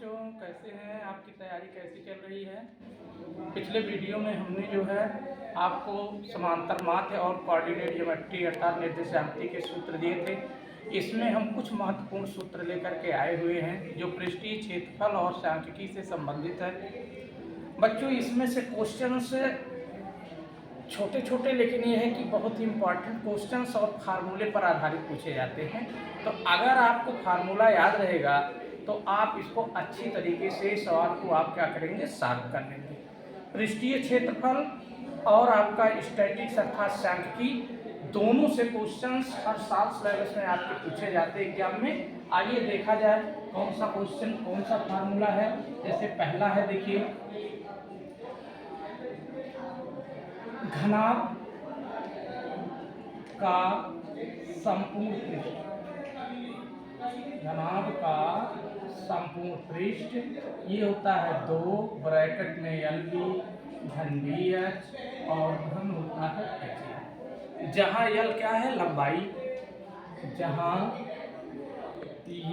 बच्चों, कैसे हैं? आपकी तैयारी कैसी चल रही है? पिछले वीडियो में हमने जो है आपको समांतर माध्य और कोऑर्डिनेट ज्योमेट्री अर्थात निर्देशांकी के सूत्र दिए थे। इसमें हम कुछ महत्वपूर्ण सूत्र लेकर के आए हुए हैं जो पृष्ठीय क्षेत्रफल और सांख्यिकी से संबंधित है। बच्चों, इसमें से क्वेश्चंस छोटे छोटे, लेकिन ये है कि बहुत ही इंपॉर्टेंट क्वेश्चंस और फार्मूले पर आधारित पूछे जाते हैं। तो अगर आपको फार्मूला याद रहेगा तो आप इसको अच्छी तरीके से सवाल को आप क्या करेंगे, सॉल्व कर लेंगे। पृष्ठीय क्षेत्रफल और आपका स्टैटिक्स अर्थात सांख्यिकी दोनों से क्वेश्चंस हर साल सिलेबस में आपके पूछे जाते हैं एग्जाम में। आइए देखा जाए कौन सा क्वेश्चन कौन सा फार्मूला है। जैसे पहला है, देखिए, घनाभ का संपूर्ण पृष्ठ, घनाभ का संपूर्ण पृष्ठ ये होता है 2 ब्रैकेट में LB धन BH और धन होता है HA, जहाँ L क्या है, लंबाई, जहाँ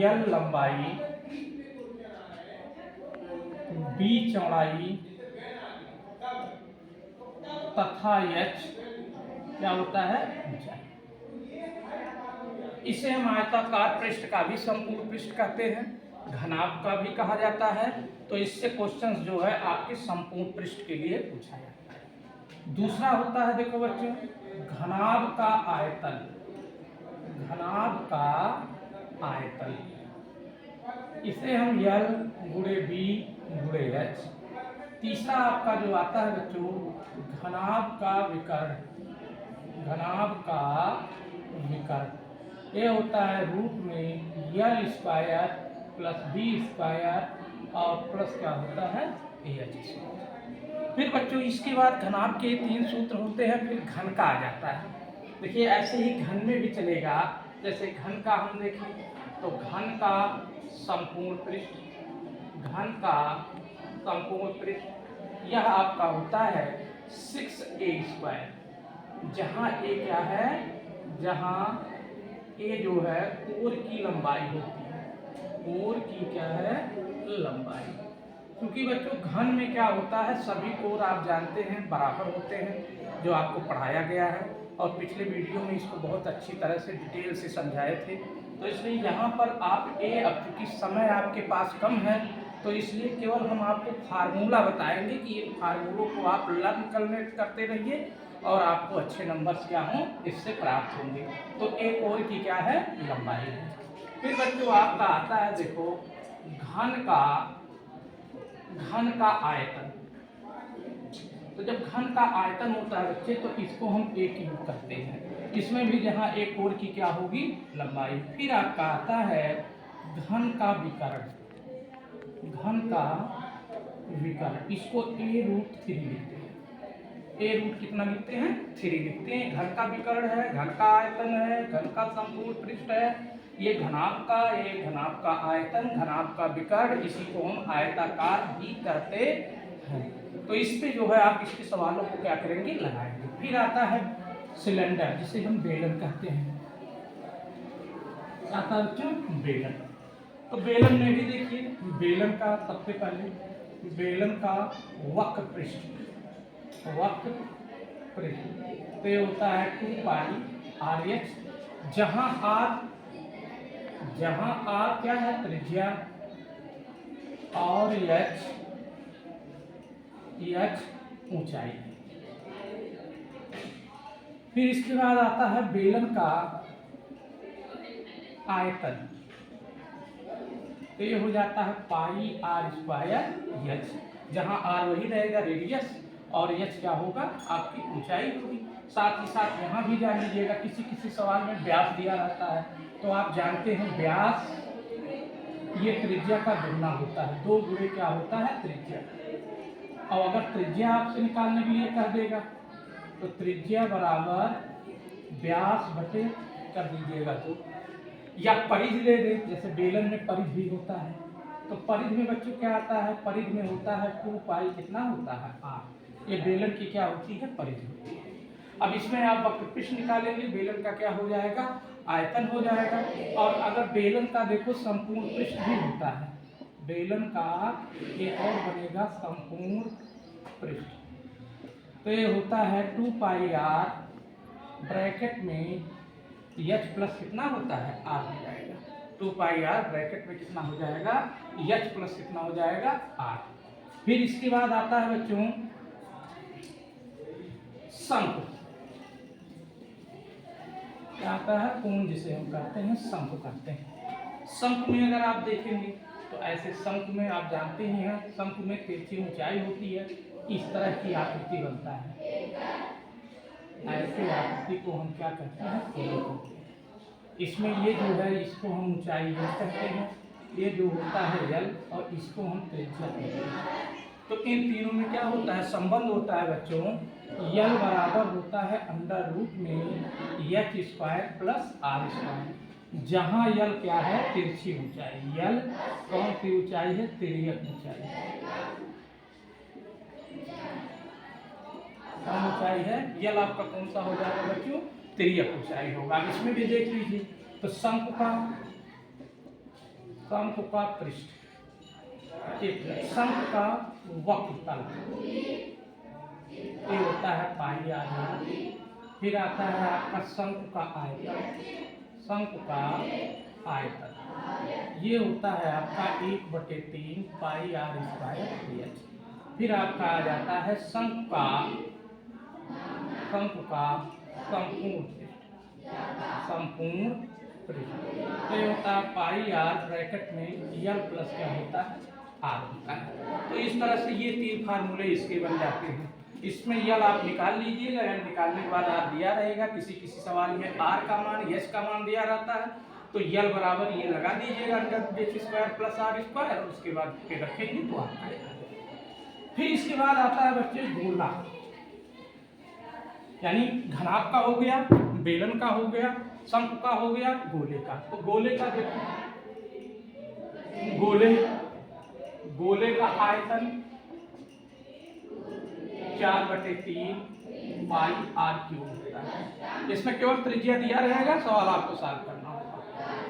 L लंबाई, B चौड़ाई तथा H क्या होता है, ऊंचाई। इसे हम आयताकार पृष्ठ का भी संपूर्ण पृष्ठ कहते हैं, घनाभ का भी कहा जाता है। तो इससे क्वेश्चंस जो है आपके संपूर्ण पृष्ठ के लिए पूछा जाता है। दूसरा होता है, देखो बच्चों, घनाभ का आयतन, घनाभ का आयतन, इसे हम L गुणे B गुणे H। तीसरा आपका जो आता है बच्चों, घनाभ का विकर्ण, घनाभ का विकर्ण ये होता है रूट में L square plus B square और प्लस क्या होता है, AH स्क्वायर। फिर बच्चों इसके बाद घनाभ के 3 सूत्र होते हैं, फिर घन का आ जाता है। देखिए ऐसे ही घन में भी चलेगा। जैसे घन का हम देखें तो घन का संपूर्ण पृष्ठ, घन का संपूर्ण पृष्ठ यह आपका होता है 6A स्क्वायर, जहाँ A क्या है, जहाँ A जो है कोर की लंबाई होती है, कोर की क्या है, लंबाई। क्योंकि बच्चों घन में क्या होता है, सभी कोर आप जानते हैं बराबर होते हैं, जो आपको पढ़ाया गया है और पिछले वीडियो में इसको बहुत अच्छी तरह से डिटेल से समझाए थे। तो इसलिए यहाँ पर आप अब चूँकि समय आपके पास कम है तो इसलिए केवल हम आपको फार्मूला बताएंगे कि ये फार्मूलों को आप लर्न करते रहिए और आपको अच्छे नंबर्स क्या हों इससे प्राप्त होंगे। तो एक और की क्या है, लंबाई है। फिर बच्चों आपका आता है, देखो, घन का आयतन। तो जब घन का आयतन होता है बच्चे तो इसको हम एक यूज करते हैं, इसमें भी जहाँ एक और की क्या होगी, लंबाई। फिर आपका आता है घन का विकर्ण, घन का विकर्ण, इसको A√3 लिखते हैं। A रूट कितना लिखते हैं, 3 लिखते हैं। घन का विकर्ण है, घन का आयतन है, घन का संपूर्ण पृष्ठ है, ये घनाभ का, ये घनाभ का आयतन, घनाभ का विकर्ण, इसी को हम आयताकार भी कहते हैं। तो इस पे जो है आप इसके सवालों को क्या करेंगे, लगाएंगे। फिर आता है सिलेंडर, जिसे हम बेलन कहते हैं, आता है बेलन। तो बेलन में भी देखिए, बेलन का सबसे पहले बेलन का वक्र पृष्ठ, वक्र पृष्ठ तो ये होता है 2πRh, जहाँ R क्या है, त्रिज्या, और H ऊंचाई। फिर इसके बाद आता है बेलन का आयतन, तो ये हो जाता है πr²H, जहाँ R वही रहेगा रेडियस और H क्या होगा, आपकी ऊंचाई होगी। साथ ही साथ यहाँ भी जान लीजिएगा, किसी किसी सवाल में व्यास दिया रहता है, तो आप जानते हैं व्यास ये त्रिज्या का दुगना होता है, 2 गुणे क्या होता है, त्रिज्या। और अगर त्रिज्या आपसे निकालने के लिए कह देगा तो त्रिज्या बराबर व्यास बटे कर दीजिएगा, तो या परिधि ले दे, जैसे बेलन में परिधि भी होता है। तो परिधि में बच्चों क्या आता है, परिधि में होता है 2π कितना होता है, R। ये बेलन की क्या होती है, परिधि होती है। अब इसमें आप वक्र पृष्ठ निकालेंगे, बेलन का क्या हो जाएगा, आयतन हो जाएगा। और अगर बेलन का देखो संपूर्ण पृष्ठ भी होता है, बेलन का एक और बनेगा संपूर्ण पृष्ठ। तो ये होता है 2 पाई आर ब्रैकेट में एच प्लस कितना होता है आर हो जाएगा। 2 पाई आर ब्रैकेट में कितना हो जाएगा एच प्लस कितना हो जाएगा आर। फिर इसके बाद आता है बच्चों शंकु। क्या आता है कोण जिसे हम कहते हैं शंकु कहते हैं। शंकु में अगर आप देखेंगे तो ऐसे शंकु में आप जानते ही हैं शंकु में तिरछी ऊंचाई होती है, इस तरह की आकृति बनता है। ऐसे आकृति को हम क्या कहते हैं कोण कहते हैं। इसमें ये जो है इसको हम ऊंचाई एल कहते हैं, ये जो होता है एल और इसको हम त्रिज्या कहते हैं। तो इन तीनों में क्या होता है संबंध होता है बच्चों, यल बराबर होता है अंडर रूट में h square plus r square, जहाँ यल क्या है तिरछी ऊंचाई। यल कौन सी ऊंचाई है तिर्यक ऊंचाई। कौन ऊंचाई है यल आपका कौन सा हो जाएगा बच्चों तिर्यक ऊंचाई होगा। अब इसमें भी देख लीजिए तो शंकु का पृष्ठ, शंकु का वक्र तल ये होता है पाई आर। फिर आता है आपका शंकु का आयतन, शंकु का आयतन ये होता है आपका 1/3 पाई आर स्क्वायर एच। फिर आपका आ जाता है शंकु का संपूर्ण पृष्ठ। तो ये होता है पाई आर ब्रैकेट में यल प्लस क्या होता है आर होता है। तो इस तरह से ये 3 फार्मूले इसके बन जाते हैं। इसमें यल आप निकाल लीजिएगा, यल निकालने के बाद आर दिया रहेगा। किसी सवाल में आर का मान एच का मान दिया रहता है तो यल बराबर ये लगा दीजिएगा under h square plus r square, और उसके बाद फिर रखेंगे तो आएगा। फिर इसके बाद आता है बच्चे गोला, यानी घनाभ का हो गया, बेलन का हो गया, शंकु का हो गया, गोले का। तो गोले का देखो, गोले का आयतन 4/3 पाई आर क्यूब होता है। इसमें केवल त्रिज्या दिया रहेगा, सवाल आपको सॉल्व करना होगा।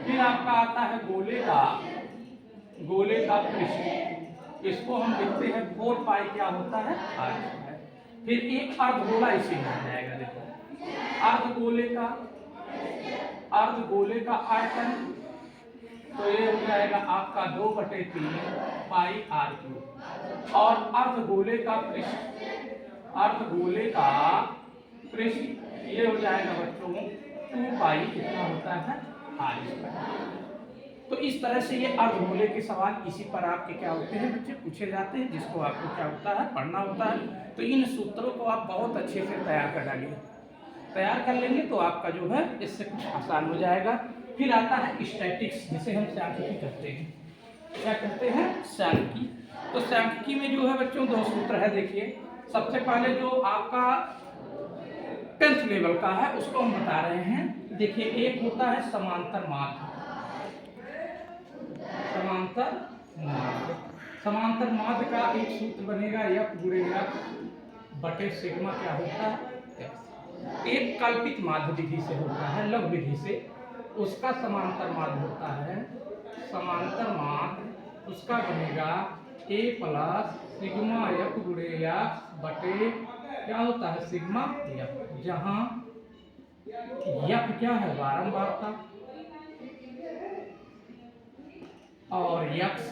फिर आपका आता है गोले का पृष्ठ, इसको हम लिखते हैं 4 पाई क्या होता है आर। फिर एक अर्धगोला इसी में आ जाएगा। देखो अर्धगोले का आयतन तो ये हो जाएगा आपका 2/3 पाई आर क्यूब। और अर्धगोले का पृष्ठ ये हो जाएगा बच्चों 2 पाई कितना होता है आर स्क्वायर। तो इस तरह से ये अर्धगोले के सवाल इसी पर आपके क्या होते हैं बच्चे पूछे जाते हैं, जिसको आपको क्या होता है पढ़ना होता है। तो इन सूत्रों को आप बहुत अच्छे से तैयार कर डालिए, तैयार कर लेंगे तो आपका जो है इससे कुछ आसान हो जाएगा। फिर आता है स्टैटिक्स, जिसे हम सांख्यिकी कहते हैं। क्या कहते हैं सांख्यिकी। तो सांख्यिकी में जो है बच्चों 2 सूत्र है। देखिए सबसे पहले जो आपका 10th लेवल का है उसको हम बता रहे हैं। देखिए एक होता है समांतर माध्य। समांतर माध्य का एक सूत्र बनेगा F गुणे X बटे सिग्मा क्या होता है X। एक कल्पित माध्य विधि से होता है, लघु विधि से, उसका समांतर माध्य होता है। समांतर माध्य उसका बनेगा A प्लस सिग्मा F गुणे X बटे क्या होता है सिग्मा F, जहाँ F क्या है बारंबारता और यक्स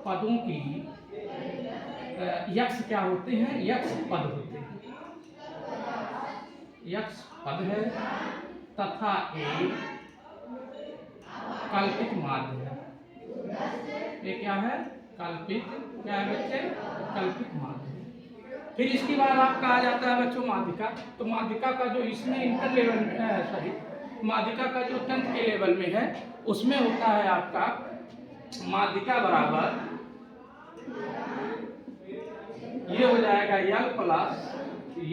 पदों की यक्स क्या होते हैं यक्स पद होते हैं, यक्स पद है तथा एक कल्पित माध्य है। ये क्या है कल्पित, क्या है बच्चे कल्पित माध्य। फिर इसके बाद आपका आ जाता है बच्चों माध्यिका। तो माध्यिका का जो इसमें इंटर लेवल माध्यिका का जो 10th के लेवल में है उसमें होता है आपका माध्यिका बराबर ये हो जाएगा L प्लस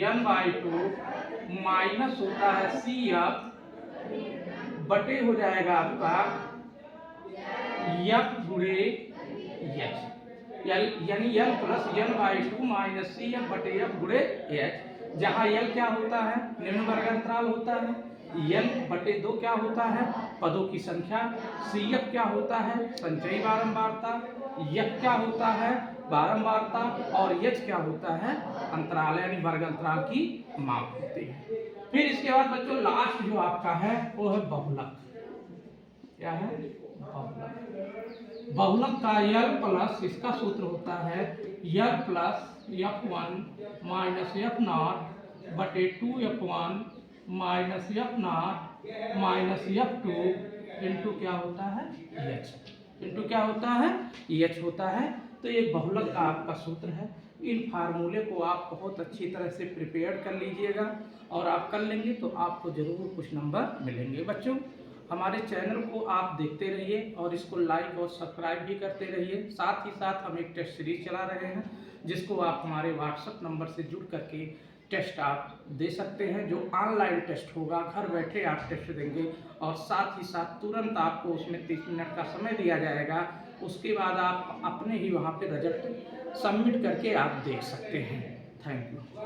n/2 माइनस होता है CF बटे हो जाएगा आपका F गुणे H, यानी L plus n/2 minus CF बटे F गुणे H, जहाँ L क्या होता है निम्न वर्ग अंतराल होता है n/2 क्या होता है, पदों की संख्या। CF क्या होता है, संचयी बारंबारता। F क्या होता है, बारंबारता। और H क्या होता है, अंतराल यानी वर्ग अंतराल की माप होती है। फिर इसके बाद बच्चों लास्ट जो आपका है वो है बहुलक। क्या है, बहुलक। बहुलक का यल प्लस, इसका सूत्र होता है यल प्लस F1 माइनस F0 बटे 2F1 minus F0 minus F2 into क्या होता है, H। इंटू क्या होता है, H होता है। तो ये बहुलक का आपका सूत्र है। इन फार्मूले को आप बहुत अच्छी तरह से प्रिपेयर कर लीजिएगा और आप कर लेंगे तो आपको जरूर कुछ नंबर मिलेंगे। बच्चों हमारे चैनल को आप देखते रहिए और इसको लाइक और सब्सक्राइब भी करते रहिए। साथ ही साथ हम एक टेस्ट सीरीज चला रहे हैं जिसको आप हमारे व्हाट्सएप नंबर से जुड़ करके टेस्ट आप दे सकते हैं, जो ऑनलाइन टेस्ट होगा। घर बैठे आप टेस्ट देंगे और साथ ही साथ तुरंत आपको उसमें 30 मिनट का समय दिया जाएगा। उसके बाद आप अपने ही वहाँ पे रिजल्ट सबमिट करके आप देख सकते हैं। Thank you.